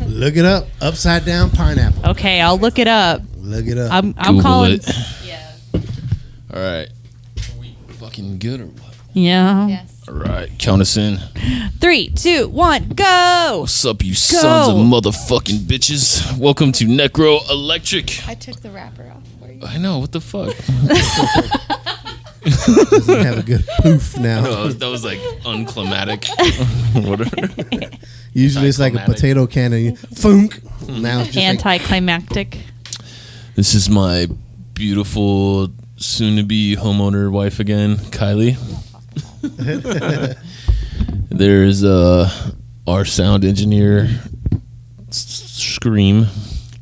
Look it up. Upside down pineapple. Okay, I'll look it up. Look it up. I'm Google calling. it. Yeah. All right. Are we fucking good or what? Yeah. Yes. All right. Count us in. 3, 2, 1, go. What's up, you sons of motherfucking bitches? Welcome to Necro Electric. I took the wrapper off for you. I know. What the fuck? Doesn't have a good poof now. No, that was like unclimatic. Whatever. Usually it's like a Anticlimactic. potato can and you thunk. Now it's just like, Anticlimactic. This is my beautiful, soon-to-be homeowner wife again, Kylie. There's our sound engineer, Scream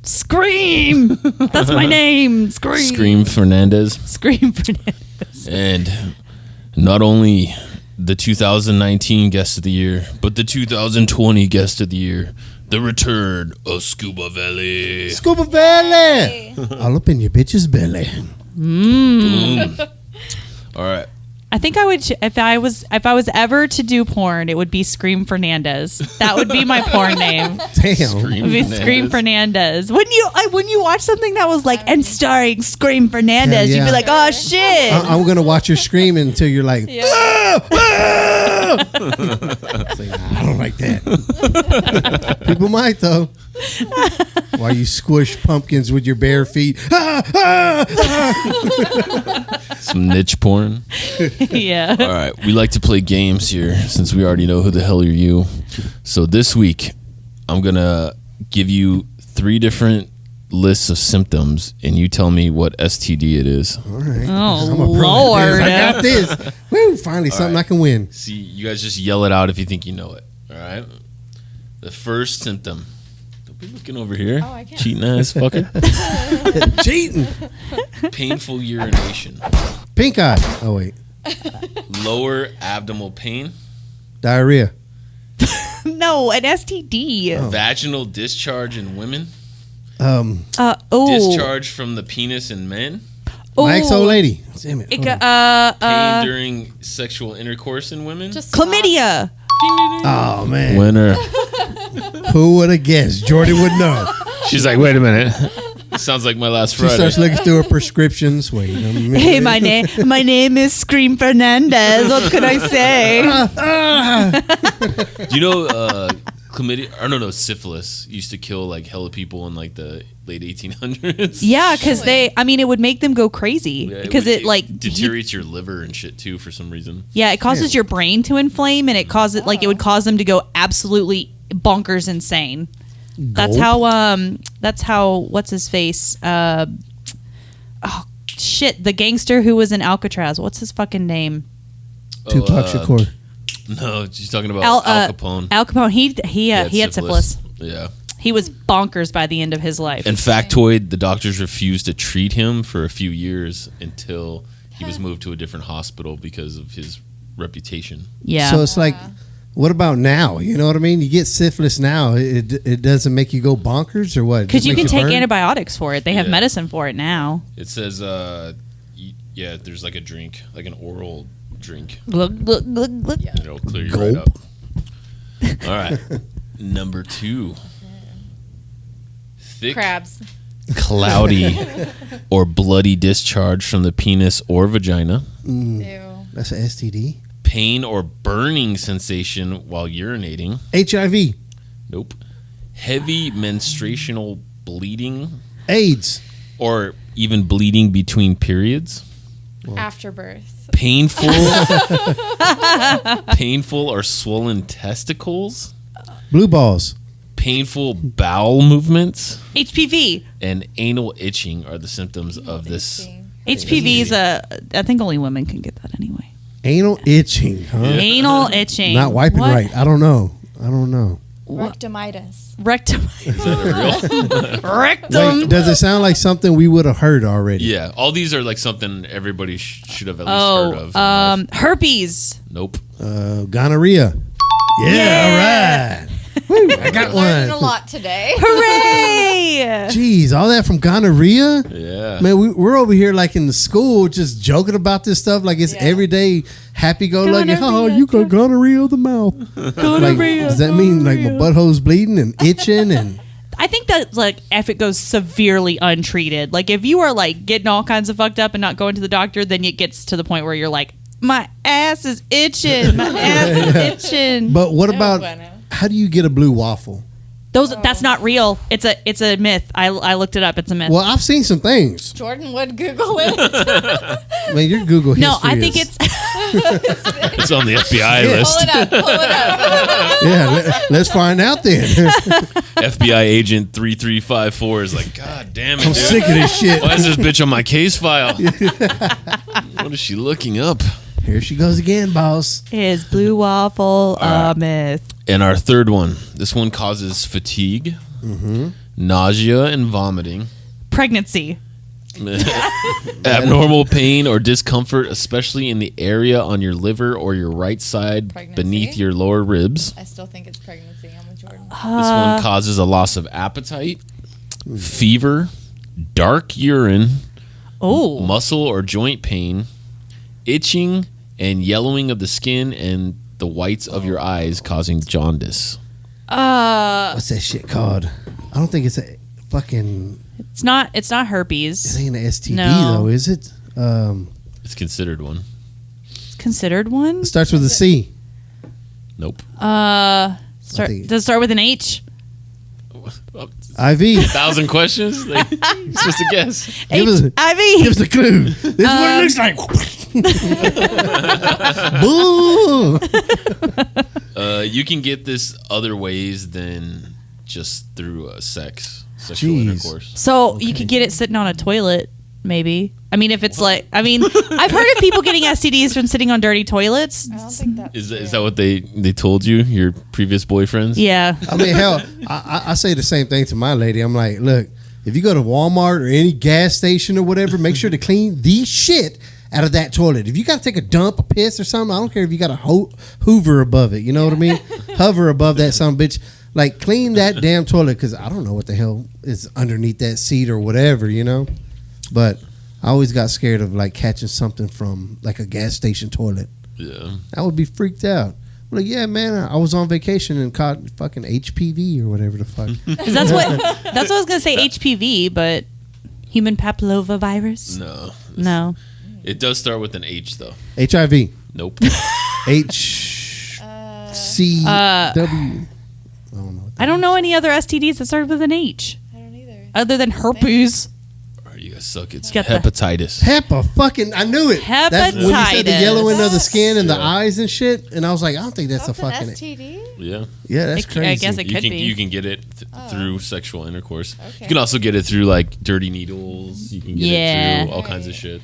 That's my name. Scream Fernandez, Scream Fernandez. and not only the 2019 guest of the year, but the 2020 guest of the year, the return of Scuba Valley. Scuba Valley. All up in your bitch's belly. Boom. All right. I think I would if I was ever to do porn, it would be Scream Fernandez. That would be my porn name. Damn. It would be Scream Fernandez. When you watch something that was like and starring Scream Fernandez, Yeah, you'd be yeah. like, oh shit. I'm going to watch you scream until you're like, "Ah! Ah!" It's like, I don't like that. People might, though. While you squish pumpkins with your bare feet. Ah, ah, ah. Some niche porn. Yeah. All right, we like to play games here since we already know who the hell are you. So this week, I'm gonna give you 3 different lists of symptoms, and you tell me what STD it is. All right. Oh, I'm a pro at Lord. this. I got this. Woo, finally something I can win. See, you guys just yell it out if you think you know it. All right. The first symptom. Don't be looking over here. Oh, I can't. Cheating ass fucker. Cheating. Painful urination. Pink eye. Oh, wait. Lower abdominal pain. Diarrhea. No, an STD. Vaginal discharge in women. Discharge. Discharge from the penis in men. My ex-old lady. Damn it. It Hold got, on. Pain during sexual intercourse in women. Just chlamydia. Oh, man. Winner. Who would have guessed? Jordan would know. She's like, wait a minute. Sounds like my last She Friday. starts looking through her prescriptions. Wait a minute. Hey, my name is Scream Fernandez. What could I say? Do you know chlamydia? Or no, syphilis used to kill like hella people in like the late 1800s. Yeah, because it would make them go crazy Yeah, because it deteriorates your liver and shit too for some reason. Yeah, it causes your brain to inflame, and it causes it would cause them to go absolutely bonkers insane. That's how what's his face? Oh shit, the gangster who was in Alcatraz. What's his fucking name? Tupac Shakur. No, she's talking about Al Capone. Al Capone. He had syphilis. Yeah. He was bonkers by the end of his life. And factoid, the doctors refused to treat him for a few years until he was moved to a different hospital because of his reputation. Yeah. So it's like, what about now? You know what I mean? You get syphilis now. It doesn't make you go bonkers or what? Because you can take burn? antibiotics for it. They have Yeah. medicine for it now. It says, there's like a drink, like an oral drink. Look. It'll clear you right Gulp. up. All right. Number 2. Thick, crabs. cloudy, or bloody discharge from the penis or vagina. Ew. That's an STD. Pain or burning sensation while urinating. HIV. Nope. Heavy menstruational bleeding AIDS. or even bleeding between periods. Afterbirth. Painful or swollen testicles. Blue balls. Painful bowel movements. HPV. And anal itching are the symptoms of this. HPV is I think only women can get that anyway. Anal itching, huh? Anal itching. Not wiping What? right. I don't know. Rectomitis. Rectum. Is that real? Rectum. Wait, does it sound like something we would have heard already? Yeah. All these are like something everybody should have at least heard of. in life. Herpes. Nope. Gonorrhea. Yeah, all right. Woo, I got Learning a one. lot today. Hooray! Jeez, all that from gonorrhea. Yeah. Man, we're over here like in the school just joking about this stuff like it's Yeah. everyday happy-go-lucky. Oh, Gonorrhea, you got gonorrhea of the mouth. Like, does that mean like my butthole's bleeding and itching and I think that like if it goes severely untreated, like if you are like getting all kinds of fucked up and not going to the doctor, then it gets to the point where you're like, my ass is itching, my ass is itching. But what about bueno. how do you get a blue waffle? That's not real. It's a myth. I looked it up. It's a myth. Well, I've seen some things. Jordan would Google it. I mean, your Google history. No, I think is- It's on the FBI Pull list. it up. Pull it up. Yeah, let's find out then. FBI agent 3354 is like, God damn it, I'm dude. sick of this shit. Why is this bitch on my case file? What is she looking up? Here she goes again, boss. is blue waffle a myth? And our third one. This one causes fatigue, nausea, and vomiting. Pregnancy. Abnormal pain or discomfort, especially in the area on your liver or your right side Pregnancy? beneath your lower ribs. I still think it's pregnancy. I'm with Jordan. This one causes a loss of appetite, fever, dark urine, Oh, muscle or joint pain, itching, and yellowing of the skin and the whites of your eyes, causing jaundice. What's that shit called? I don't think it's a fucking. it's not It herpes. ain't an STD No. though, is it? It's considered one. It's considered one. It starts with a C. Nope. think- Does it start with an H? IV. 1,000 questions? Like, you're supposed to guess. Give us, give HIV. us a clue. This is what it looks like. Boo! You can get this other ways than just through sexual Jeez. intercourse. So you could get it sitting on a toilet, maybe. I mean, if it's like, I mean, I've heard of people getting STDs from sitting on dirty toilets. I don't think that's Is that what they told you, your previous boyfriends? Yeah. I mean, hell, I say the same thing to my lady. I'm like, look, if you go to Walmart or any gas station or whatever, make sure to clean the shit out of that toilet. If you got to take a dump, a piss or something, I don't care if you got a hoover above it. You know what I mean? Hover above that son of a bitch. Like, clean that damn toilet because I don't know what the hell is underneath that seat or whatever, you know? But I always got scared of, like, catching something from, like, a gas station toilet. Yeah. I would be freaked out. I'm like, yeah, man, I was on vacation and caught fucking HPV or whatever the fuck. 'Cause that's what I was gonna say, HPV, but human papillomavirus. No. No. It does start with an H, though. HIV. Nope. HCW. I don't know. I don't know any other STDs that start with an H I don't either. other than herpes. All right, you guys suck. It's Got the- hepatitis. Hepa fucking, I knew it. That's when you said the Hepatitis. yellowing of the skin and the Yeah. eyes and shit. And I was like, I don't think that's That's a an fucking. STD? Yeah. Yeah, that's I crazy. guess it You could can be. you can get it through sexual intercourse. Okay. You can also get it through like dirty needles. You can get Yeah. it through all kinds of shit.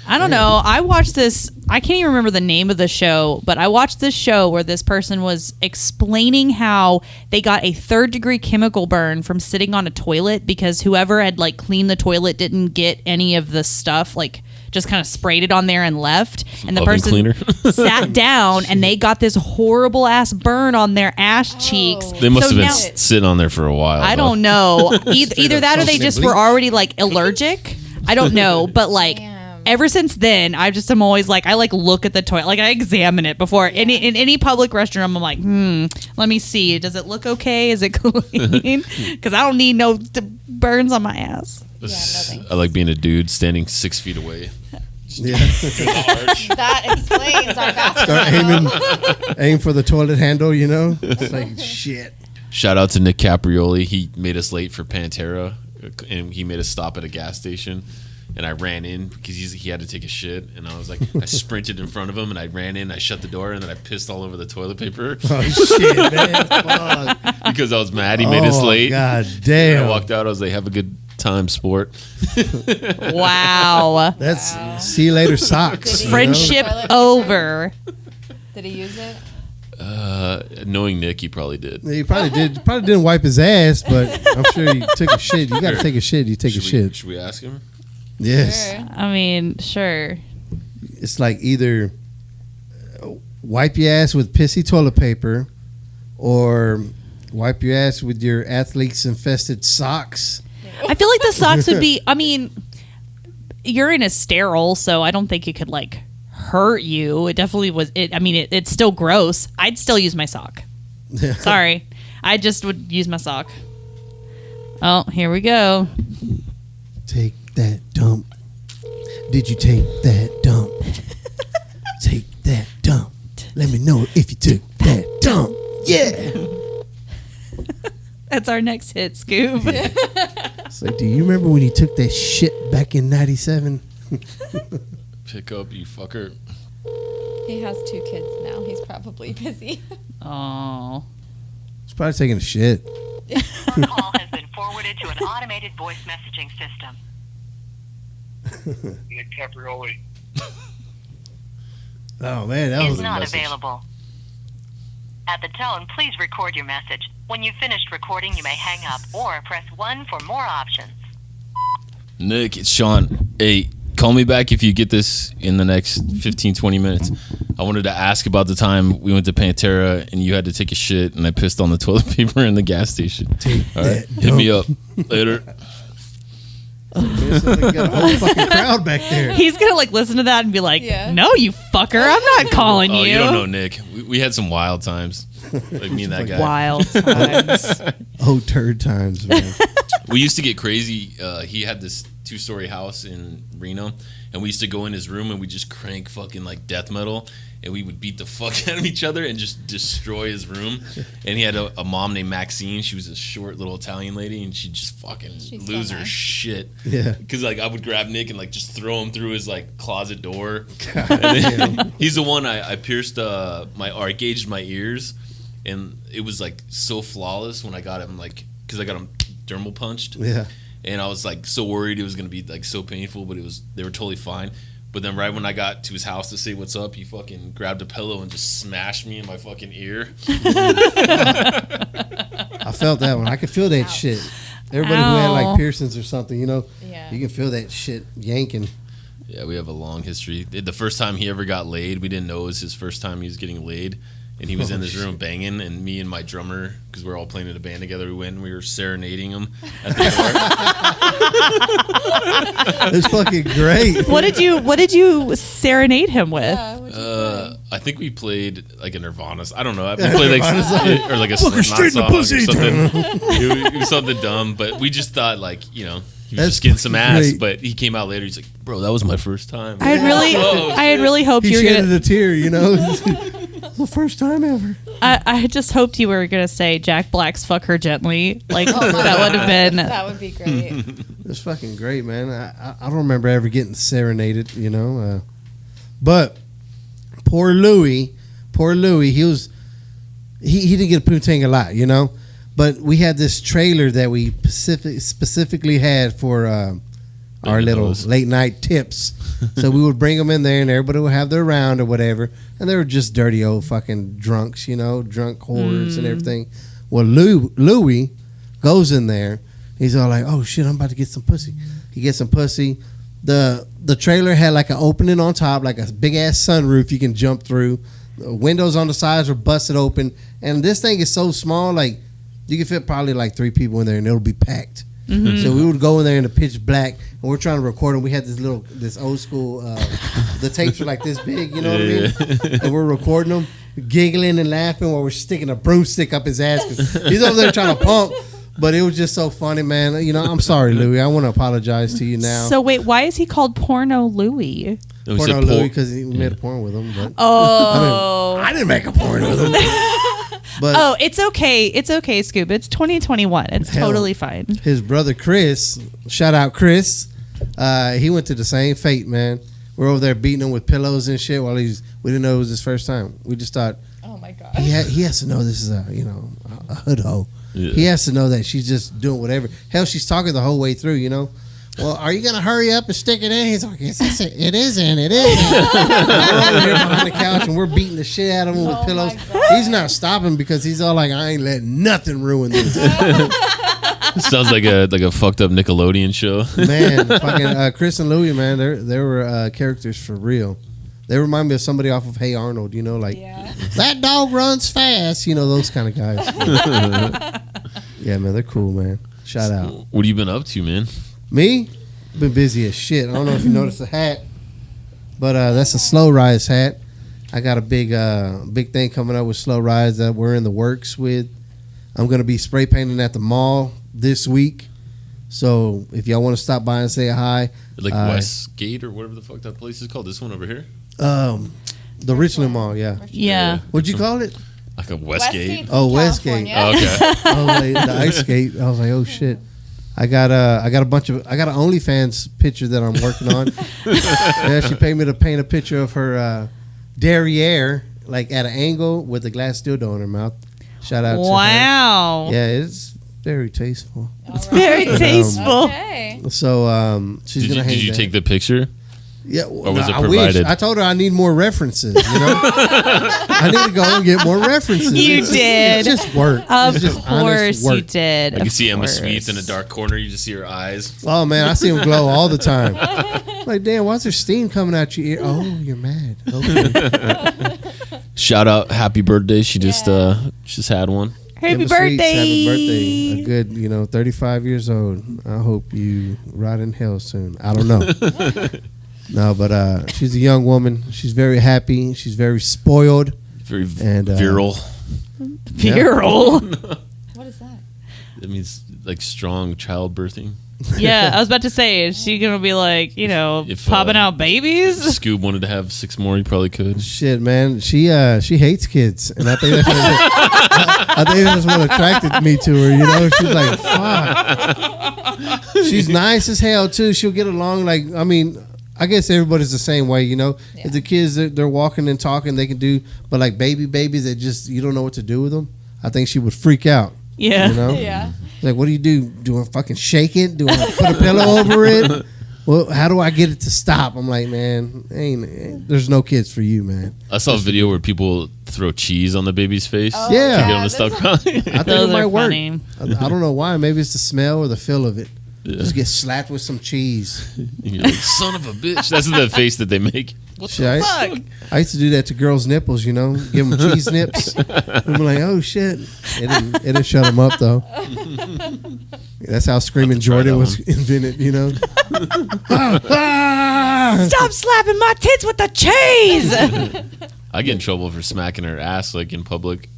I don't know. I watched this. I can't even remember the name of the show, but I watched this show where this person was explaining how they got a third-degree chemical burn from sitting on a toilet because whoever had like cleaned the toilet didn't get any of the stuff, like just kind of sprayed it on there and left. And the Oven person cleaner. sat down and they got this horrible ass burn on their ass cheeks. They must So have been now- sitting on there for a while. I though. don't know. Either that or they something just bleak. were already like allergic. I don't know, but like Damn. ever since then, I just am always like I like look at the toilet, like I examine it before in any public restroom. I'm like, let me see. Does it look okay? Is it clean? Because I don't need no burns on my ass. thanks. I like being a dude standing 6 feet away. Yeah. That explains our Start bathroom. aim for the toilet handle, you know? It's like, shit. Shout out to Nick Caprioli. He made us late for Pantera, and he made us stop at a gas station. And I ran in because he had to take a shit, and I was like, I sprinted in front of him, and I ran in, I shut the door, and then I pissed all over the toilet paper Oh, shit, man. Fuck. because I was mad he made us Oh, late. God And I damn. walked out. I was like, "Have a good time, sport." Wow. That's see you later socks. you know? Friendship Toilet paper. over. Did he use it? Knowing Nick, he probably did. He probably did. Probably didn't wipe his ass, but I'm sure he took a shit. You got to take a shit. You take a shit. Should we ask him? Yes. Sure. I mean, sure. It's like either wipe your ass with pissy toilet paper, or wipe your ass with your athletes infested socks. I feel like the socks would be. I mean, urine is sterile, so I don't think it could like hurt you. It definitely was. It's still gross. I'd still use my sock. Sorry, I just would use my sock. Oh, here we go. Take that dump. Did you take that dump? Take that dump. Let me know if you took that dump. Yeah. That's our next hit, Scoop. It's like, do you remember when you took that shit back in 97? Pick up, you fucker. He has 2 kids now. He's probably busy. Oh. He's probably taking a shit. Your call has been forwarded to an automated voice messaging system. Nick Caprioli. Oh, man, that was Is a not message. available. At the tone, please record your message. When you've finished recording, you may hang up or press 1 for more options. Nick, it's Sean. Hey, call me back if you get this in the next 15, 20 minutes. I wanted to ask about the time we went to Pantera and you had to take a shit and I pissed on the toilet paper in the gas station. All right, hit me up. Later. Man, sounds like you got a whole fucking crowd back there. He's gonna like listen to that and be like, Yeah. "No, you fucker! I'm not calling Oh, you." you don't know Nick. We had some wild times. Like me and that guy. Wild times. Oh, turd times, man. We used to get crazy. He had this 2-story house in Reno, and we used to go in his room and we just crank fucking like death metal, and we would beat the fuck out of each other and just destroy his room. And he had a mom named Maxine. She was a short little Italian lady, and she'd just fucking She's lose so her nice. shit. Yeah. Because like I would grab Nick and like just throw him through his like closet door. God And damn. then he's the one I pierced I gauged my ears, and it was like so flawless when I got him, like because I got him dermal punched. Yeah. And I was like so worried it was gonna be like so painful, but they were totally fine. But then right when I got to his house to say what's up, he fucking grabbed a pillow and just smashed me in my fucking ear. I felt that one. I could feel that shit. Everybody who had Ow. like piercings or something, you know, Yeah. you can feel that shit yanking. Yeah, we have a long history. The first time he ever got laid, we didn't know it was his first time he was getting laid. And he was in his room banging, and me and my drummer, because we're all playing in a band together, we went and we were serenading him at the door. It's fucking great. What did you serenade him with? I think we played like a Nirvana. I don't know. We played like or like a Fucking Slipknot straight in the song pussy. or something. It was something dumb, but we just thought like he was That's just getting some ass. great. But he came out later. He's like, "Bro, that was my first time." I had really hoped He you were shedded gonna. a tear, you know. The first time ever. I just hoped you were gonna say Jack Black's "Fuck Her Gently." Like that would have been. That would be great. It's fucking great, man. I don't remember ever getting serenaded, you know. But poor Louie, he didn't get a poontang a lot, you know. But we had this trailer that we specifically had for our little those. late night tips. So we would bring them in there, and everybody would have their round or whatever. And they were just dirty old fucking drunks, you know, drunk whores and everything. Well, Louie goes in there. He's all like, "Oh shit, I'm about to get some pussy." He gets some pussy. The trailer had like an opening on top, like a big ass sunroof you can jump through. The windows on the sides were busted open, and this thing is so small, like you can fit probably like 3 people in there, and it'll be packed. So we would go in there in the pitch black, and we're trying to record them. We had this old school, the tapes were like this big, you know what I mean? And we're recording them, giggling and laughing while we're sticking a broomstick up his ass because he's over there trying to pump. But it was just so funny, man. You know, I'm sorry, Louie. I want to apologize to you now. So wait, why is he called Porno Louie? And we Porno said, Louie because he made a porn with him. But Oh, I didn't make a porn with him. But oh, it's okay. It's okay, Scoop. It's 2021. It's Hell. totally fine. his brother Chris, shout out Chris, he went to the same fate, man. We're over there beating him with pillows and shit while we didn't know it was his first time. We just thought Oh my god. he has to know this is a hood hoe. Yeah. He has to know that she's just doing whatever. Hell, she's talking the whole way through, you know. Well, are you going to hurry up and stick it in? He's like, yes, it is in. We're over here behind the couch and we're beating the shit out of him with Oh, pillows. my God. He's not stopping because he's all like, I ain't letting nothing ruin this. sounds like a fucked up Nickelodeon show. Man, fucking Chris and Louie, man, they were characters for real. They remind me of somebody off of Hey Arnold, like that dog runs fast, those kind of guys. Yeah, man, they're cool, man. Shout out. What have you been up to, man? Me? Been busy as shit. I don't know if you noticed the hat, but that's a Slow Rise hat. I got a big thing coming up with Slow Rise that we're in the works with. I'm going to be spray painting at the mall this week. So if y'all want to stop by and say hi. Like Westgate or whatever the fuck that place is called. This one over here? The Richland Mall, yeah. Yeah. What'd you call it? Like a Westgate? Oh, Westgate. Oh, okay. Oh, like the ice skate. I was like, oh shit. I got an OnlyFans picture that I'm working on. Yeah, she paid me to paint a picture of her derriere, like at an angle with a glass dildo in her mouth. Shout out to her. Wow. Yeah, it's very tasteful. It's very tasteful. Okay. So she's gonna hang Did you that. take the picture? Yeah, Or was it I wish. provided? I told her I need more references. I need to go and get more references. You It's did. just work. Of It's just honest course you work. did. I can Of see Emma course. Sweets in a dark corner. You just see her eyes. Oh man, I see them glow all the time. Like, damn, why's there steam coming out your ear? Oh, you're mad. Okay. Shout out, happy birthday. She just had one. Happy Emma Sweets, birthday. happy birthday. A good, 35 years old. I hope you rot in hell soon. I don't know. No, but she's a young woman. She's very happy. She's very spoiled. Very And, virile. Virile. What is that? It means like strong childbirthing. Yeah, I was about to say, is she going to be like, If, popping out babies? Scoob wanted to have 6 more, he probably could. Shit, man. She hates kids, and I think that's what attracted me to her. She's like, fuck. She's nice as hell too. She'll get along. Like, I mean, I guess everybody's the same way. If the kids they're walking and talking, they can do. But like babies that just you don't know what to do with them. I think she would freak out. Yeah. Yeah. Like, what do? Do I fucking shake it? Do I put a pillow over it? Well, how do I get it to stop? I'm like, man, there's no kids for you, man. I saw a video where people throw cheese on the baby's face. Oh, Yeah. To get them to stop crying. I think Those it might are work. funny. I don't know why. Maybe it's the smell or the feel of it. Yeah. Just get slapped with some cheese. You're like, son of a bitch. That's the face that they make. What Shit, Fuck. I used to do that to girls' nipples, give them cheese nips. I'm like, oh shit. It didn't shut them up though. That's how Screaming try Jordan that was invented, Stop slapping my tits with the cheese. I get in trouble for smacking her ass like in public.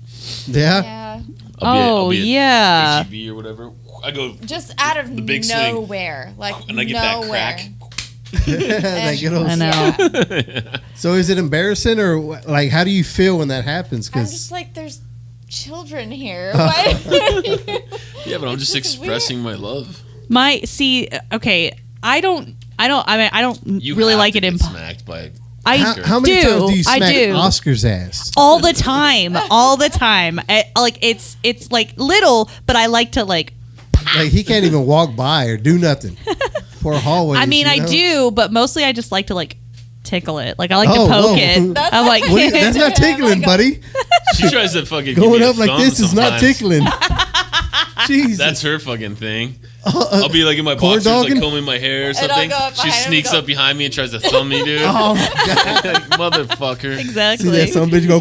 Yeah. Yeah. I'll be at yeah. HEB or whatever. I go Just out of The big swing. nowhere. Like and I get nowhere. that crack. That good old- I know. So is it embarrassing or like how do you feel when that happens? I'm just Because like, there's children here. Why? Yeah, but I'm It's just just expressing my love. I don't You really have like to it in get smacked by. how many do. times do you I smack do. Oscar's ass? all the time. It's like little, but I like to like. Like he can't even walk by or do nothing. Poor hallway. I mean, I do, but mostly I just like to like tickle it. Like I like Oh, to poke whoa. it. That's I'm like, What do you- that's not tickling, buddy. She tries to fucking Going give me up a like thumb this is not sometimes. tickling. Jesus. That's her fucking thing. I'll be like in my corn boxers, like dogging? combing my hair or I'll something. go up She behind him and sneaks go- up behind me and tries to thumb me, dude. Oh my god. Motherfucker. exactly. See that some bitch go.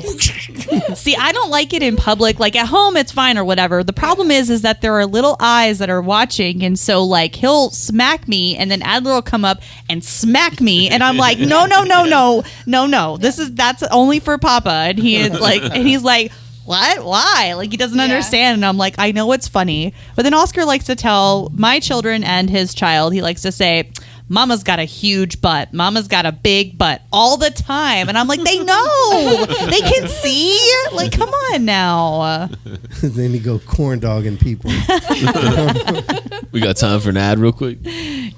See, I don't like it in public. Like at home, it's fine or whatever. The problem is that there are little eyes that are watching, and so like he'll smack me, and then Adler will come up and smack me, and I'm like, no. That's only for Papa, and he's like. What? Why? Like he doesn't Yeah. understand, and I'm like, I know it's funny, but then Oscar likes to tell my children and his child. He likes to say, "Mama's got a huge butt. Mama's got a big butt," all the time, and I'm like, they know, they can see. Like, come on now. Then you go corn dogging people. We got time for an ad real quick.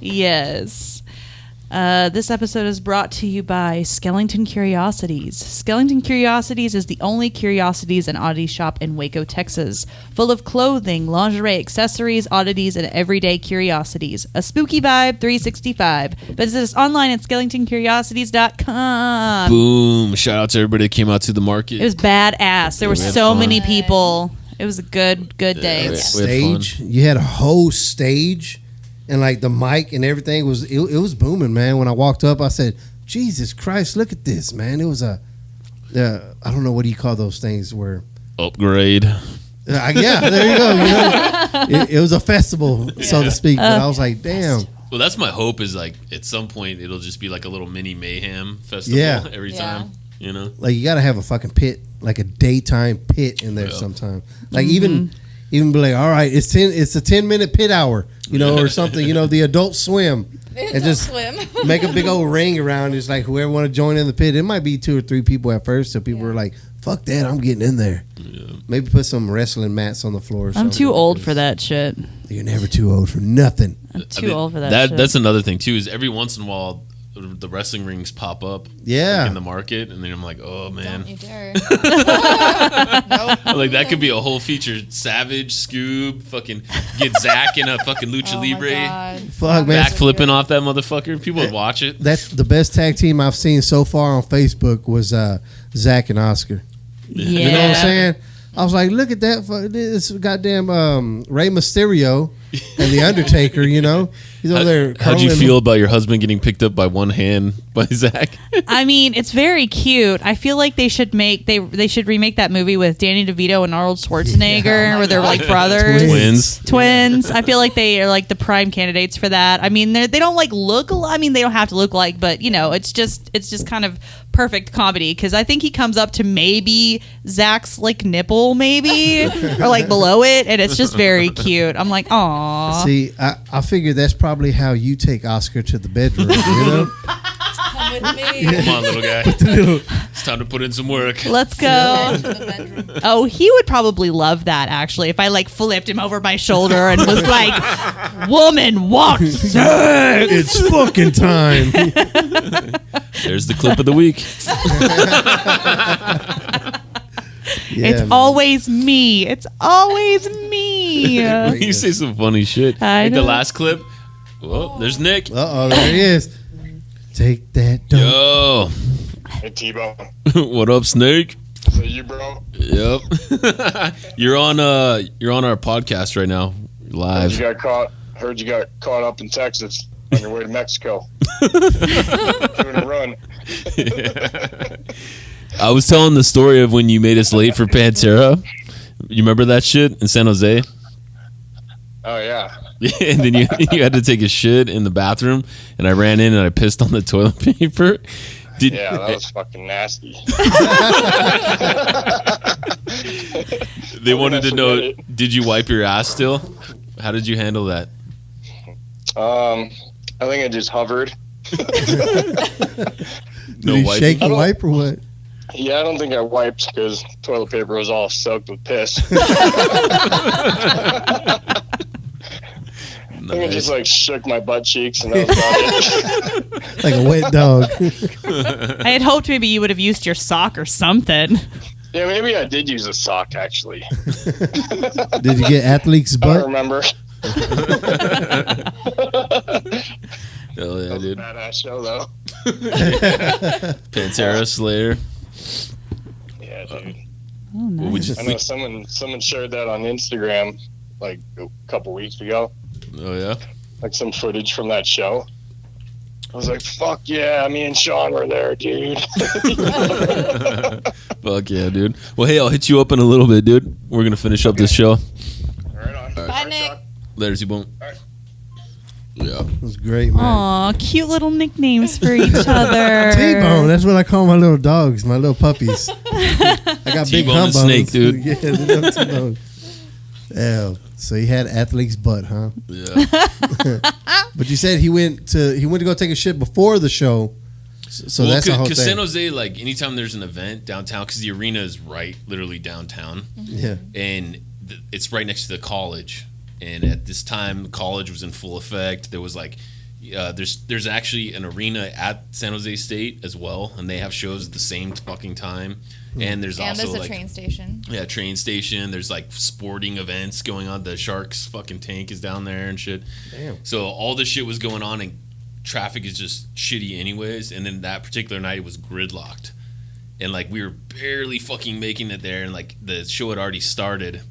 Yes. This episode is brought to you by Skellington Curiosities. Skellington Curiosities is the only curiosities and oddity shop in Waco, Texas, full of clothing, lingerie, accessories, oddities, and everyday curiosities. A spooky vibe 365. Visit us online at skellingtoncuriosities.com. Boom. Shout out to everybody that came out to the market. It was badass. There were we had so fun. many people. It was a good day. Yeah, we had fun. Stage. You had a whole stage, and like the mic and everything was it was booming, man. When I walked up, I said, Jesus Christ, look at this, man. It was I don't know, what do you call those things where Upgrade. yeah, there you go. You know, it was a festival, so to speak. But I was like, damn. Well, that's my hope is like at some point it'll just be like a little mini mayhem festival every time. You know, like you got to have a fucking pit, like a daytime pit in there sometime. Like even be like, all right, it's a 10-minute pit hour, you know, or something. You know, the Adult Swim, and just make a big old ring around. It's like whoever want to join in the pit. It might be 2 or 3 people at first, so people are like, fuck that, I'm getting in there. Yeah. Maybe put some wrestling mats on the floor. I'm too old for that shit. You're never too old for nothing. I'm too old for that shit. That's another thing too. Is every once in a while the wrestling rings pop up, like in the market, and then I'm like, oh man, Don't you dare. like that could be a whole feature. Savage, Scoob, fucking get Zach in a fucking lucha libre, fuck man, back flipping off that motherfucker. People would watch it. That's the best tag team I've seen so far on Facebook was Zach and Oscar. Yeah. You know what I'm saying? I was like, look at that, this goddamn Rey Mysterio and the Undertaker. You know, he's over there. How'd you feel about your husband getting picked up by one hand by Zach? I mean, it's very cute. I feel like they should they should remake that movie with Danny DeVito and Arnold Schwarzenegger, where they're like brothers, twins. I feel like they are like the prime candidates for that. I mean, they don't like look. I mean, they don't have to look like, but you know, it's just kind of perfect comedy because I think he comes up to maybe Zach's like nipple, maybe or like below it, and it's just very cute. I'm like, aw. See, I figure that's probably how you take Oscar to the bedroom. You know. Come with me. Come on, little guy. It's time to put in some work. Let's go. Oh, he would probably love that, actually, if I, like, flipped him over my shoulder and was like, woman, walk sex. It's fucking time. There's the clip of the week. It's always me. It's always me. You say some funny shit. Like the last clip. Well, there's Nick. Uh-oh, there he is. Take that dump. Yo. Hey, T-Bone. What up, Snake? Is that you, bro? Yep. You're on our podcast right now. Live. Heard you got caught up in Texas on your way to Mexico. Doing a run. Yeah. I was telling the story of when you made us late for Pantera. You remember that shit in San Jose? Oh, yeah. And then you had to take a shit in the bathroom, and I ran in and I pissed on the toilet paper. Yeah, that was fucking nasty. They wanted to know, did you wipe your ass still? How did you handle that? I think I just hovered. Did he shake and wipe or what? Yeah, I don't think I wiped because toilet paper was all soaked with piss. I think I just like shook my butt cheeks and that was about it. Like a wet dog. I had hoped maybe you would have used your sock or something. Yeah, maybe I did use a sock actually. Did you get athlete's butt? I don't remember. Hell yeah, dude. Badass show though. Pantera Slayer. Yeah, dude. Oh, nice. I know someone shared that on Instagram like a couple weeks ago. Oh yeah, like some footage from that show. I was like, "Fuck yeah, me and Sean were there, dude." Fuck yeah, dude. Well, hey, I'll hit you up in a little bit, dude. We're gonna finish up this show. Right on. Bye, Nick. Later, T-Bone. Right. Yeah, it was great, man. Aw, cute little nicknames for each other. T-Bone, that's what I call my little dogs, my little puppies. I got big T-Bone and humbos. Snake, dude. Yeah, the little T-Bone. Yeah, so he had athlete's butt, huh? Yeah. But you said he went to go take a shit before the show. So well, that's the whole thing. Because San Jose, like anytime there's an event downtown, because the arena is literally downtown. Yeah. And it's right next to the college. And at this time, the college was in full effect. There was like, there's actually an arena at San Jose State as well, and they have shows at the same fucking time. And there's also a like train station. Yeah, train station. There's like sporting events going on. The Sharks fucking tank is down there and shit. Damn. So all this shit was going on, and traffic is just shitty anyways. And then that particular night it was gridlocked, and like we were barely fucking making it there, and like the show had already started,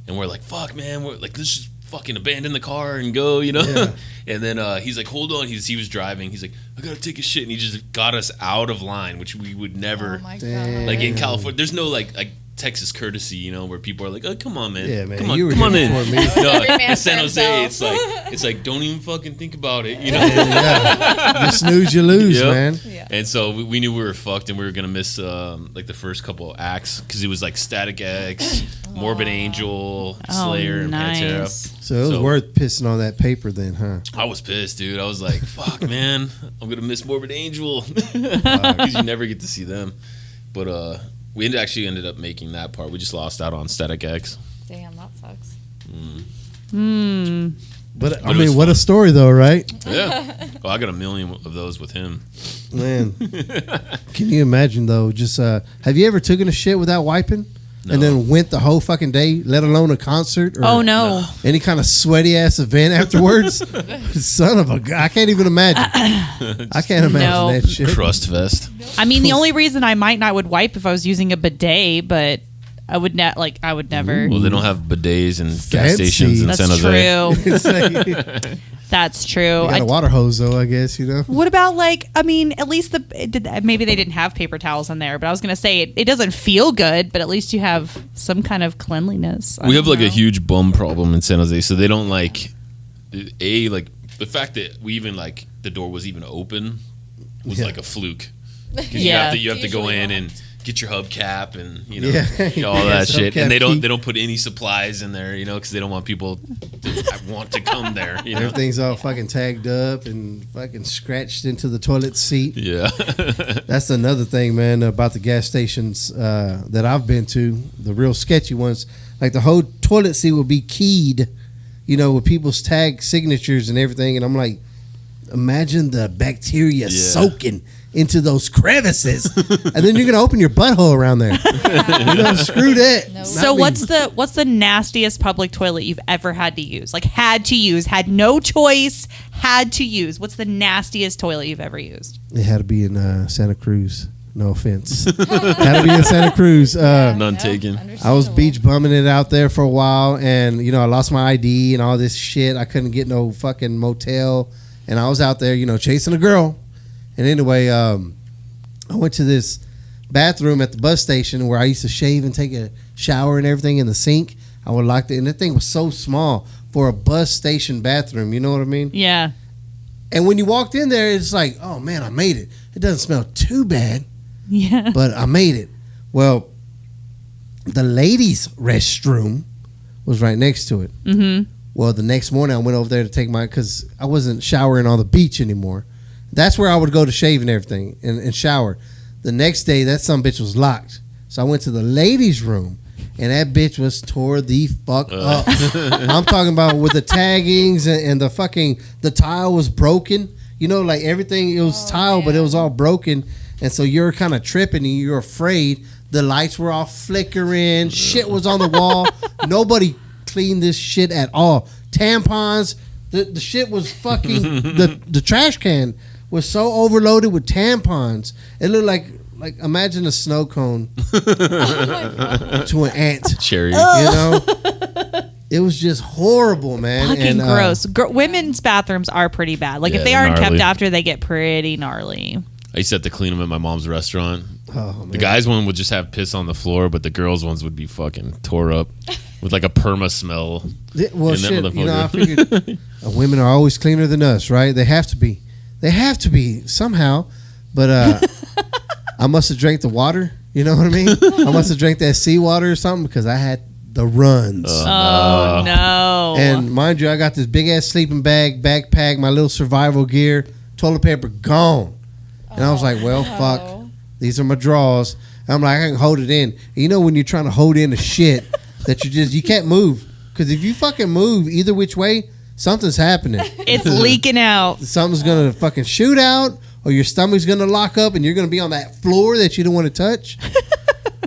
and we're like, fuck man, we're like, let's just fucking abandon the car and go, you know. Yeah. And then he's like, hold on. He was driving. He's like, I gotta take a shit, and he just got us out of line, which we would never. Oh my Damn. god. Like in California, there's no like Texas courtesy, you know, where people are like, oh, come on, man. Yeah, man, Come on, you were come on here in. before me. No, Every man in for San Jose, himself. it's like don't even fucking think about it, you know. Yeah. You snooze, you lose, Yep. man. Yeah. And so we knew we were fucked, and we were gonna miss like the first couple of acts because it was like Static X, Morbid Angel, Slayer, and Pantera. nice. So it was worth pissing on that paper then, huh? I was pissed, dude. I was like, fuck, man, I'm gonna miss Morbid Angel because you never get to see them. But we actually ended up making that part. We just lost out on Static X. Damn, that sucks. But I it was mean, what fun. a story, though, right? Yeah. Well, I got a million of those with him. Man, can you imagine though? Just have you ever taken a shit without wiping, and then went the whole fucking day, let alone a concert? Or Oh no. any kind of sweaty ass event afterwards? Son of a gun! I can't even imagine. I can't imagine No. that shit. Crust Fest. I mean, the only reaon I might not would wipe if I was using a bidet, but I would not. Like, I would never. Well, they don't have bidets and gas Fancy. stations in That's San Jose. true. It's like, you That's true. got a water hose though, I guess, you know. What about like? I mean, at least maybe they didn't have paper towels in there, but I was gonna say it doesn't feel good, but at least you have some kind of cleanliness. I We have don't like a know. huge bum problem in San Jose, so they don't like like the fact that we even like the door was even open was like a fluke. 'Cause Yeah. you have to go Usually in not. and get your hubcap and you know Yeah. all Yeah, that shit, hubcap and they key. don't put any supplies in there, you know, because they don't want people to want to come there, you know. Everything's all fucking tagged up and fucking scratched into the toilet seat. Yeah. That's another thing, man, about the gas stations that I've been to, the real sketchy ones. Like the whole toilet seat will be keyed, you know, with people's tag signatures and everything. And I'm like, imagine the bacteria soaking into those crevices, and then you're gonna open your butthole around there. You know, screw that. No. Not So me. what's the nastiest public toilet you've ever had to use? Like had to use, had no choice, had to use. What's the nastiest toilet you've ever used? It had to be in Santa Cruz. No offense. Had to be in Santa Cruz. None taken. I was beach bumming it out there for a while, and you know I lost my ID and all this shit. I couldn't get no fucking motel, and I was out there, you know, chasing a girl. And anyway, I went to this bathroom at the bus station where I used to shave and take a shower and everything in the sink. I would lock it, and that thing was so small for a bus station bathroom. You know what I mean? Yeah. And when you walked in there, it's like, oh man, I made it. It doesn't smell too bad, Yeah. but I made it. Well, the ladies' restroom was right next to it. Mm-hmm. Well, the next morning I went over there to take my, because I wasn't showering on the beach anymore. That's where I would go to shave and everything and shower. The next day, that some bitch was locked. So I went to the ladies' room, and that bitch was tore the fuck up. I'm talking about with the taggings and the fucking, the tile was broken. You know, like everything, it was tile, but it was all broken. And so you're kind of tripping and you're afraid. The lights were all flickering. Shit was on the wall. Nobody cleaned this shit at all. Tampons, the shit was fucking, the trash can was so overloaded with tampons. It looked like imagine a snow cone to an ant. Cherry. You know, it was just horrible, man. Fucking And, gross. Women's bathrooms are pretty bad. Like Yeah, if they they're aren't gnarly. kept after, they get pretty gnarly. I used to have to clean them at my mom's restaurant. Oh, man. The guys' one would just have piss on the floor, but the girls' ones would be fucking tore up with like a perma smell. Well, in that shit. You know, I motherfucker. figured women are always cleaner than us, right? They have to be. They have to be somehow. But I must have drank the water. You know what I mean? I must have drank that seawater or something because I had the runs. Oh no. And mind you, I got this big ass sleeping bag, backpack, my little survival gear, toilet paper gone. And I was like, well, fuck. These are my drawers. And I'm like, I can hold it in. And you know when you're trying to hold in the shit that you can't move. Because if you fucking move either which way, something's happening. It's leaking out. Something's going to fucking shoot out or your stomach's going to lock up and you're going to be on that floor that you don't want to touch.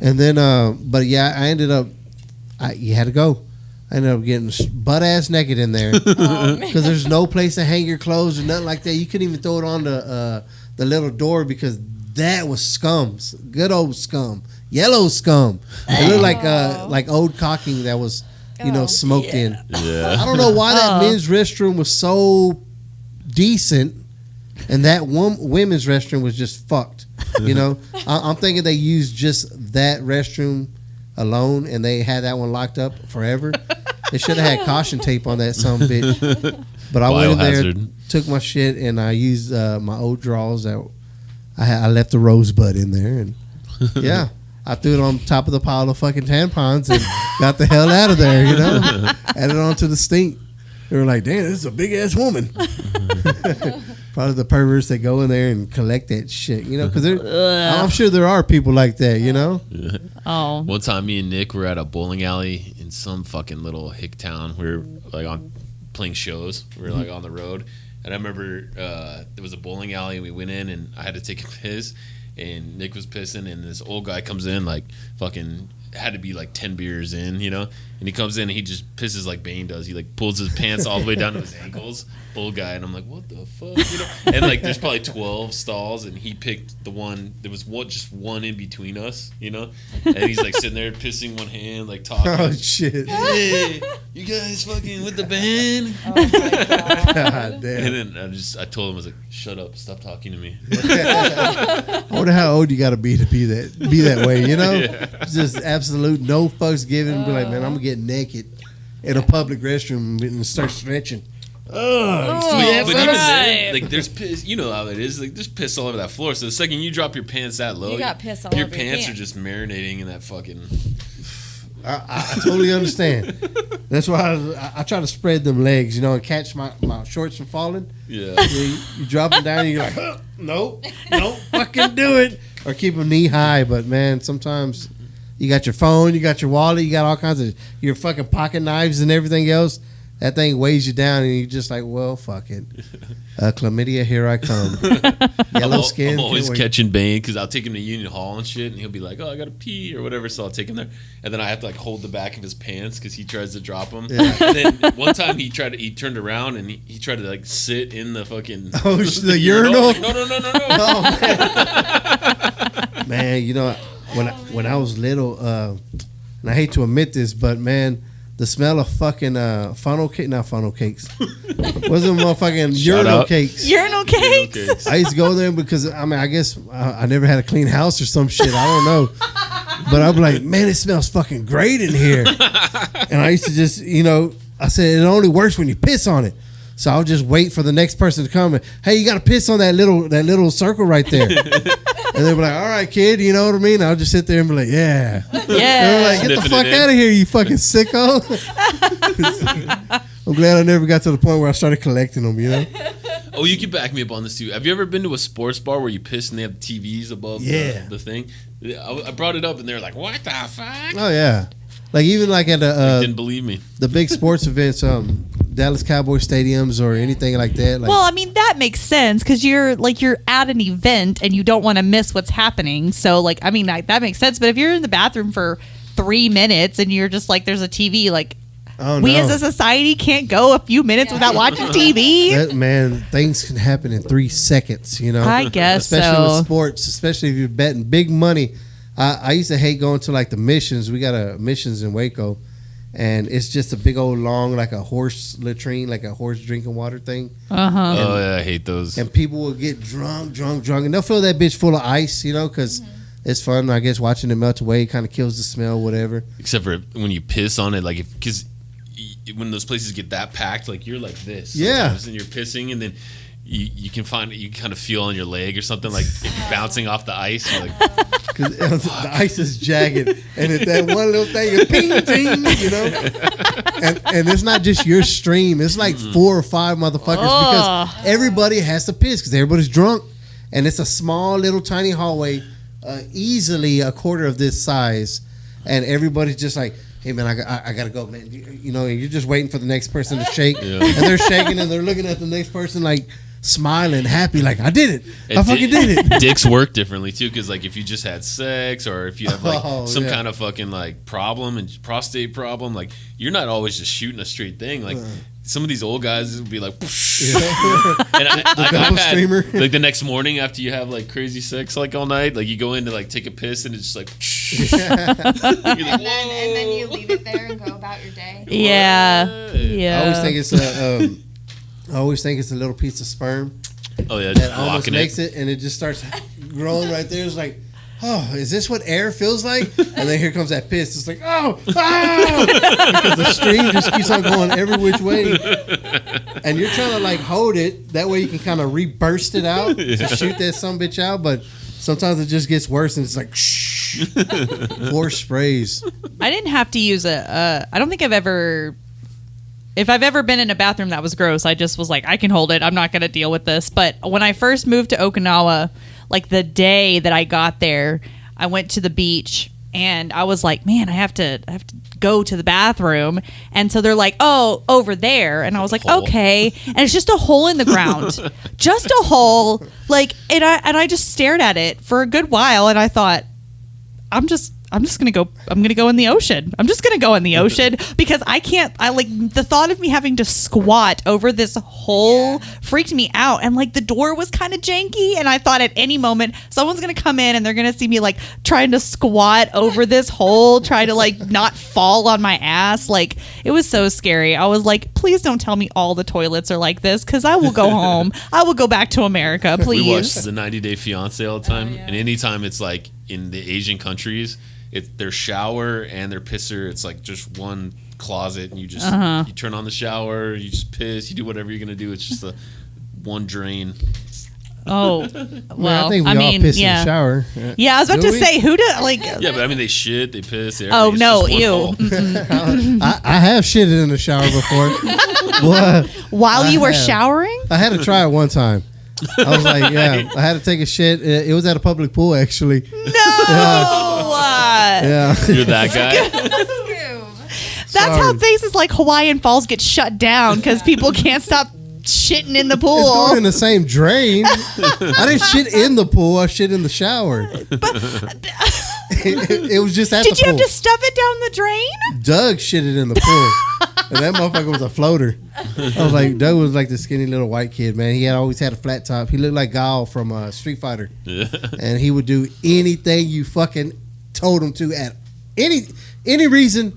And then, but yeah, I ended up, you had to go. I ended up getting butt ass naked in there because there's no place to hang your clothes or nothing like that. You couldn't even throw it on the little door because that was scums, good old scum, yellow scum. It looked like old caulking that was smoked in. Yeah. I don't know why that men's restroom was so decent, and that women's restroom was just fucked. I'm thinking they used just that restroom alone, and they had that one locked up forever. They should have had caution tape on that son of a bitch. But I went in there, Biohazard. took my shit, and I used my old drawers that I left a rosebud in there, and yeah. I threw it on top of the pile of fucking tampons and got the hell out of there, Added on to the stink. They were like, damn, this is a big-ass woman. Probably the perverts that go in there and collect that shit, because I'm sure there are people like that, Oh. One time, me and Nick were at a bowling alley in some fucking little hick town. We were like playing shows. We were like on the road, and I remember there was a bowling alley, and we went in, and I had to take a piss. And Nick was pissing, and this old guy comes in, like, fucking had to be like 10 beers in, and he comes in and he just pisses like Bane does. He like pulls his pants all the way down to his ankles, old guy, and I'm like, what the fuck, and like there's probably 12 stalls, and he picked the one, there was just one in between us, and he's like sitting there pissing one hand, like talking. Oh shit. Hey, you guys fucking with the band? God damn. And then I told him, I was like, shut up, stop talking to me. I wonder how old you got to be that way, Yeah. Just absolute no fucks given. And be like, man, I'm gonna get naked in a public restroom and start stretching. But even then, like, there's piss. You know how it is. Like, there's piss all over that floor. So the second you drop your pants that low, You got piss all your over your pants pants. are just marinating in that fucking. I totally understand. That's why I try to spread them legs, and catch my shorts from falling. Yeah. You drop them down and you're like, huh, nope, fucking do it. Or keep them knee high. But man, sometimes you got your phone, you got your wallet, you got all kinds of your fucking pocket knives and everything else. That thing weighs you down, and you're just like, well, fuck it. Chlamydia, here I come. Yellow skin. I'm always can't wait. catching Bane because I'll take him to Union Hall and shit, and he'll be like, "Oh, I gotta pee" or whatever. So I'll take him there, and then I have to like hold the back of his pants because he tries to drop them. Yeah. And then one time he turned around and he tried to like sit in the fucking The urinal? Like, no. Oh, man. When I was little, and I hate to admit this, but man, the smell of fucking funnel cake, not funnel cakes, wasn't motherfucking urinal out. cakes. Urinal cakes. Okay. I used to go there because I guess I never had a clean house or some shit. I don't know, but I'm like, man, it smells fucking great in here. And I used to just, I said it only works when you piss on it. So I'll just wait for the next person to come and, hey, you got to piss on that little circle right there. And they'll be like, all right, kid, you know what I mean? I'll just sit there and be like, yeah. And I'm like, get the Sniffing fuck it in. out of here, you fucking sicko. I'm glad I never got to the point where I started collecting them, Oh, you can back me up on this too. Have you ever been to a sports bar where you piss and they have TVs above the thing? I brought it up and they're like, what the fuck? Oh, yeah. Like even like at Didn't believe me. the big sports events, Dallas Cowboy stadiums or anything like that. Like, Well, I mean that makes sense because you're at an event and you don't want to miss what's happening. So that makes sense. But if you're in the bathroom for 3 minutes and you're just like, there's a TV, like oh, we no. as a society can't go a few minutes without watching TV. That, man, things can happen in 3 seconds, I guess especially so. with sports, especially if you're betting big money. I used to hate going to like the missions. We got a missions in Waco, and it's just a big old long like a horse latrine, like a horse drinking water thing. Oh yeah, I hate those. And people will get drunk, and they'll fill that bitch full of ice, because it's fun. I guess watching it melt away kind of kills the smell, whatever. Except for when you piss on it, like because when those places get that packed, like you're like this, Yeah. sometimes, and you're pissing, and then you can find you kind of feel on your leg or something like it's bouncing off the ice. You're like, Because the ice is jagged, and if that one little thing is ping, and it's not just your stream; it's like 4 or 5 motherfuckers because everybody has to piss because everybody's drunk, and it's a small little tiny hallway, easily a quarter of this size, and everybody's just like, hey man, I gotta go, man. You're just waiting for the next person to shake, Yeah. and they're shaking and they're looking at the next person like smiling, happy, like I did it. I fucking did it. Dicks work differently too, because like if you just had sex or if you have like some yeah. kind of fucking like problem and prostate problem, like you're not always just shooting a straight thing. Like some of these old guys would be like, and I've had, streamer. like the next morning after you have like crazy sex like all night, like you go in to like take a piss and it's just like. And then you leave it there and go about your day. Yeah. I always think it's a little piece of sperm Oh yeah, that just almost blocking makes it. it, and it just starts growing right there. It's like, oh, is this what air feels like? And then here comes that piss. It's like, oh, because the stream just keeps on going every which way, and you're trying to like hold it that way you can kind of reburst it out to shoot that some bitch out, but sometimes it just gets worse and it's like shh, 4 sprays. I didn't have to use I don't think I've ever. If I've ever been in a bathroom that was gross, I just was like, I can hold it. I'm not going to deal with this. But when I first moved to Okinawa, like the day that I got there, I went to the beach and I was like, man, I have to go to the bathroom. And so they're like, oh, over there. And I was like, Hole. okay. And it's just a hole in the ground, just a hole. Like, and I just stared at it for a good while. And I thought, I'm just gonna go. I'm gonna go in the ocean. I'm just gonna go in the ocean because I can't. I like the thought of me having to squat over this hole freaked me out. And like the door was kind of janky, and I thought at any moment someone's gonna come in and they're gonna see me like trying to squat over this hole, trying to like not fall on my ass. Like it was so scary. I was like, please don't tell me all the toilets are like this because I will go home. I will go back to America, please. We watch the 90 Day Fiance all the time, and anytime it's like in the Asian countries, it's their shower and their pisser. It's like just one closet, and you just you turn on the shower, you just piss, you do whatever you're gonna do. It's just a one drain. Oh, well, I think we all piss in the shower. Yeah, I was about Do to we? say, who do like? Yeah, but I mean they shit, they piss. Oh it's no, just one ew! hole. I have shitted in the shower before. What? While you were have. showering? I had to try it one time. I was like, yeah, I had to take a shit. It was at a public pool, actually. No. Yeah. You're that guy. That's how Sorry. places like Hawaiian Falls get shut down because people can't stop shitting in the It's pool. going in the same drain. I didn't shit in the pool. I shit in the shower. It was just at Did the you pool. have to stuff it down the drain? Doug shitted in the pool. And that motherfucker was a floater. I was like, Doug was like the skinny little white kid, man. He always had a flat top. He looked like Guile from Street Fighter. Yeah. And he would do anything you fucking told him to at any reason.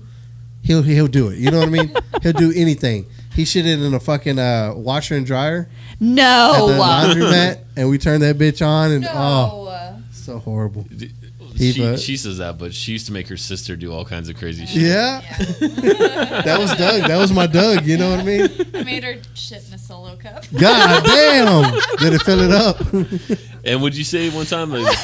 He'll do it. You know what I mean? He'll do anything. He shitted in a fucking washer and dryer at the No. laundromat, and we turned that bitch on, and so horrible. She says that, but she used to make her sister do all kinds of crazy shit. Yeah. That was Doug. That was my Doug. You know what I mean? I made her shit in a solo cup. God damn! Did it fill it up? And would you say one time, like,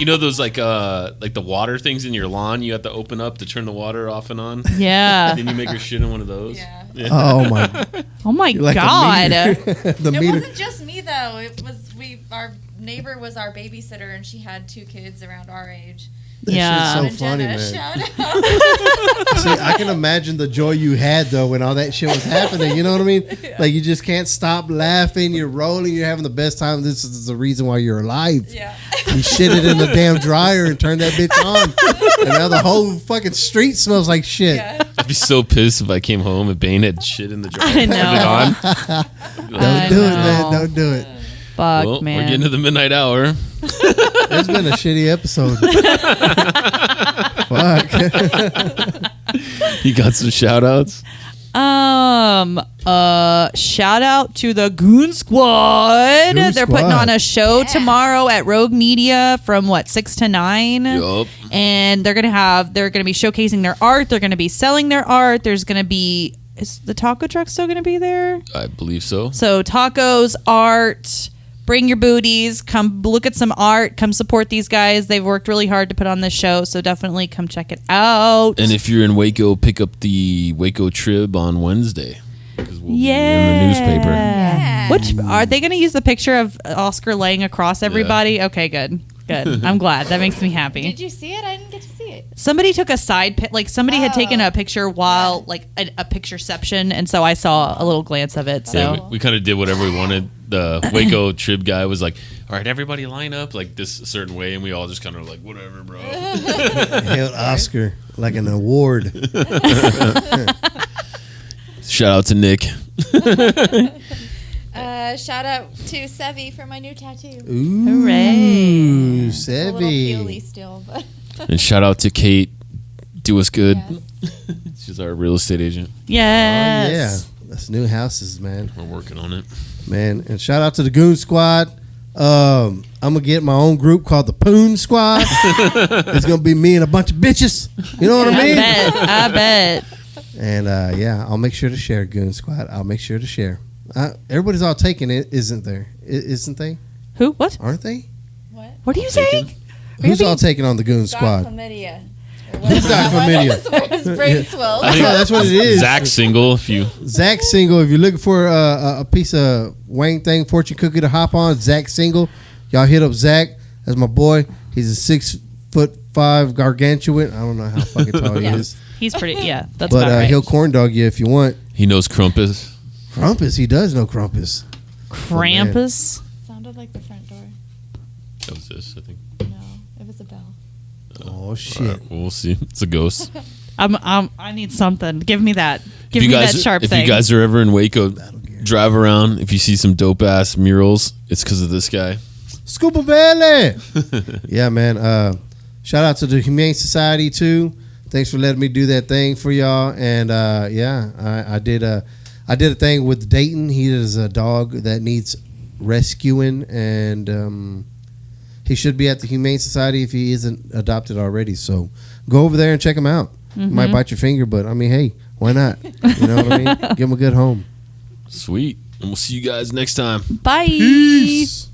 you know those like the water things in your lawn you have to open up to turn the water off and on? Yeah. Then you make her shit in one of those? Yeah. Oh my! Oh my Like God. the It meter. wasn't just me though. It was our neighbor was our babysitter, and she had 2 kids around our age. That Yeah. shit's so funny, Jenna, man. shout out. See, I can imagine the joy you had though when all that shit was happening. You know what I mean? Like you just can't stop laughing. You're rolling. You're having the best time. This is the reason why you're alive. Yeah. You shitted in the damn dryer and turned that bitch on, and now the whole fucking street smells like shit. Yeah. I'd be so pissed if I came home and Bane had shit in the dryer. I know. Don't do it, man. Don't do it. Fuck, Well, man. we're getting to the midnight hour. It's been a shitty episode. Fuck. You got some shout outs? Shout out to the Goon Squad. Goon They're putting Squad. on a show tomorrow at Rogue Media from 6 to 9. Yup. And they're gonna be showcasing their art. They're gonna be selling their art. There's gonna be, is the taco truck still gonna be there? I believe so. So tacos, art, bring your booties, come look at some art, come support these guys. They've worked really hard to put on this show, so definitely come check it out. And if you're in Waco, pick up the Waco Trib on Wednesday. Because we'll be in the newspaper. Yeah. Which are they going to use the picture of Oscar laying across everybody? Okay, good. I'm glad. That makes me happy. Did you see it? I didn't get to see it. Somebody took a somebody had taken a picture while like a pictureception, and so I saw a little glance of it. So Yeah, we kind of did whatever we wanted. The Waco Trib guy was like, all right, everybody line up like this certain way. And we all just kind of like, whatever, bro. Held Oscar like an award. Shout out to Nick. Shout out to Sevi for my new tattoo. Ooh, Hooray. It's a little peely Sevi. still, but And shout out to Kate. Do us good. Yes. She's our real estate agent. Yes. Oh, yeah. That's new houses, man. We're working on it. Man, and shout out to the Goon Squad. I'm gonna get my own group called the Poon Squad. It's gonna be me and a bunch of bitches. You know what I mean? I bet. And yeah, I'll make sure to share Goon Squad. I'll make sure to share. Everybody's all taking it, isn't there? Isn't they? Who? What? Aren't they? What? What are you saying? Who's all taking on the Goon Got Squad? chlamydia. Who's got chlamydia? His brain swelled. That's what it is. Zach's single. If you Zach single. If you're looking for a piece of Wayne thing, fortune cookie to hop on, Zach single. Y'all hit up Zach. That's my boy. He's a 6'5" gargantuan. I don't know how fucking tall he is. He's pretty. Yeah, that's But about right. he'll corn dog you if you want. he knows Crumpus. Krampus, he does know Krampus. Krampus. Sounded like the front door. That was this, I think. No, it was a bell. Oh shit! All right, well, we'll see. It's a ghost. I need something. Give me that. Give If me you guys, that sharp if thing. you guys are ever in Waco, drive around. If you see some dope ass murals, it's because of this guy. Scuba Valley. Yeah, man. Shout out to the Humane Society too. Thanks for letting me do that thing for y'all. And yeah, I did a thing with Dayton. He is a dog that needs rescuing, and he should be at the Humane Society if he isn't adopted already. So go over there and check him out. You might bite your finger, but I mean, hey, why not? You know what I mean? Give him a good home. Sweet. And we'll see you guys next time. Bye. Peace.